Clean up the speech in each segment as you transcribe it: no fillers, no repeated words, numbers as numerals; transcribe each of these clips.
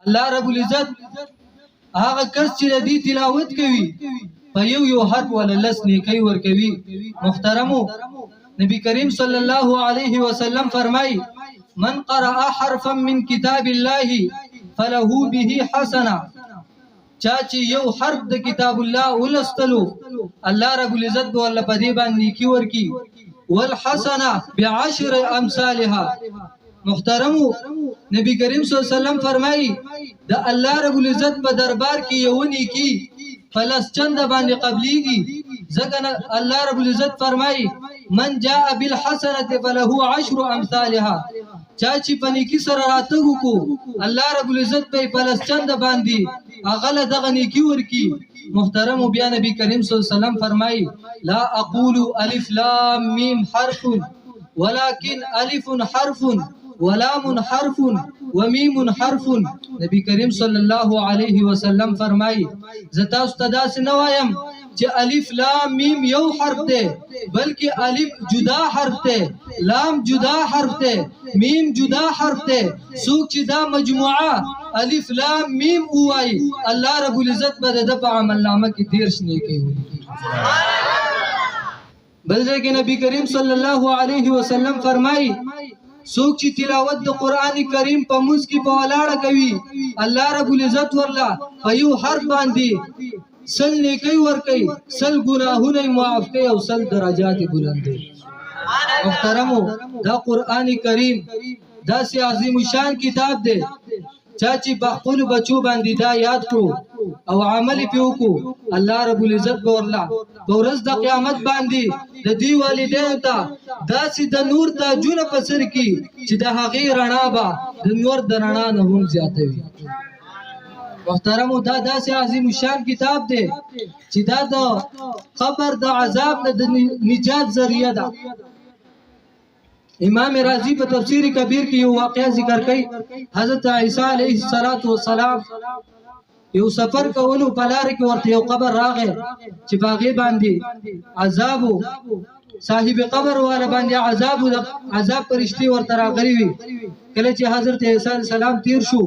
الله رب العزت هغه کس چې د دې تلاوت کوي په یو حرف ولا لس نیکی ور کوي. محترمو نبی کریم صلی الله علیه وسلم فرمای من قرأ حرفا من کتاب الله فله به حسنه. چا چې یو حرف د کتاب الله ولستلو الله رب العزت به ول په دې باندې نیکی ورکی والحسنه بعشر امثالها. محترمو نبی کریم صلی الله علیه وسلم فرمای د الله رب العزت په دربار کې یو نیکی فلس چند باندې قبليږي. ځکه الله رب العزت فرمای من جاء بالحسنه فله عشر امثالها. چا چې په نیکی سره راتګ کو الله رب العزت په فلس چند باندې اغله دغه نیکی ورکی. محترم بیا نبی کریم صلی الله علیه وسلم فرمای لا اقول الف لام میم حرف ولكن الف حرف ولام حرف ومیم حرف. نبی کریم صلی الله علیه وسلم فرمای زتا استاد سنوایم چې الف لام میم یو حرف ده بلکې الف جدا حرف ده لام جدا حرف ده میم جدا حرف ده. سوق چې دا مجموعه الف لام میم وای الله رب العزت به د په عمل نامه کې 13 نیکی وي. بل ځکه نبی کریم صلی الله علیه وسلم فرمای سوق چې تلاوت د قران کریم په موږ کې په ولاړه کوي الله رب العزت ورلا په یو حرف باندې سل نیکی ور کوي سل گناهونه معاف کوي او سل درجات بلندوي. محترمو دا قران کریم دا سي عظیم شان کتاب دی. چا چې په خپل بچو باندې دا یاد کړو او عمل پیو کو الله رب العزت ورلا په ورځ د قیامت باندې د دې والدین ته داسې د نور تاجونه په سر کې چې د هغې رڼا به د نور د رڼا نه هم زیاته وي. محترمو دا داسې عظیم شان کتاب دی چې دا د قبر د عذاب نه د نجات ذریعہ ده. امام رازی په تفسیر کبیر کې یو واقعا ذکر کوي. حضرت عیسی علیه السلام یو سفر کولو په لار کې ورته یو قبر راغی چې باغې باندې عذاب صاحب قبر والا باندې عذاب پرشتي ورته راغلي وي. کله چې حضرت عیسی علیه السلام تیر شو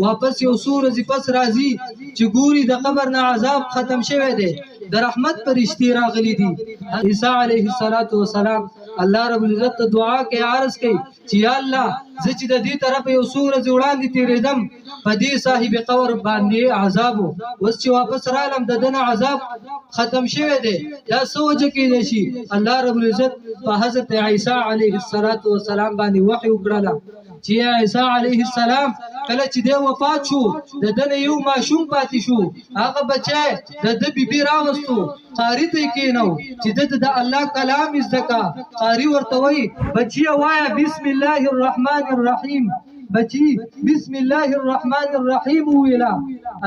واپس یو سورج پس راځي چې ګوري د قبر نه عذاب ختم شوی دی د رحمت پرشتي راغلي دي. عیسی علیه السلام الله رب العزت ته دعا کوي عرض کوي چې یا الله زه چې د دې طرف یو سورج وړاندې تیرېدم په دې صاحب قبر باندې عذاب اوس چې واپس رالم د دنه عذاب ختم شوی دی دا سوجه کې شي. الله رب العزت په حضرت عیسی علیه السلام باندې وحی وکړه چې عیسی علیه السلام کله چې دی وفات شو د دنه یو ماشوم پاتې شو هغه بچی د بیبي راوستو قاری ته کېنو چې د الله کلام زکا قاری ورته وای بچی وایا بسم الله الرحمن الرحیم بچی بسم الله الرحمن الرحیم ویلا.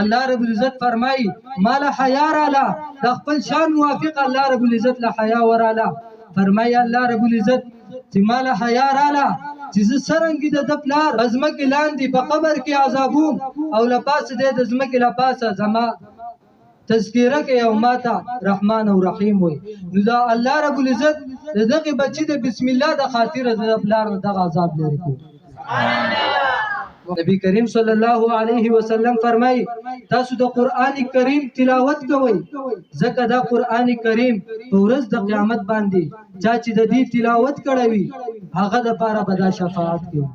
الله رب العزت فرمای مال حیا رالا د خپل شان موافق الله رب العزت له حیا ورالا. فرمای الله رب العزت چې مال حیا رالا چې سرنګي د پلار ازمکه لاندې په قبر کې عذابوم او لپاس دې د ازمکه لپاسه زما تذکرہ کوي او ماته رحمان او رحیم وي. نو دا الله رب العزت دغه بچی د بسم الله د خاطر د پلار دغه عذاب لري کو. نبی کریم صلی الله علیه وسلم فرمای تاسو د قران کریم تلاوت کوئ ځکه دا قران کریم په ورځ د قیامت باندې چا چې د دې تلاوت کړوي هغه د پاره به دا شفاعت کوي.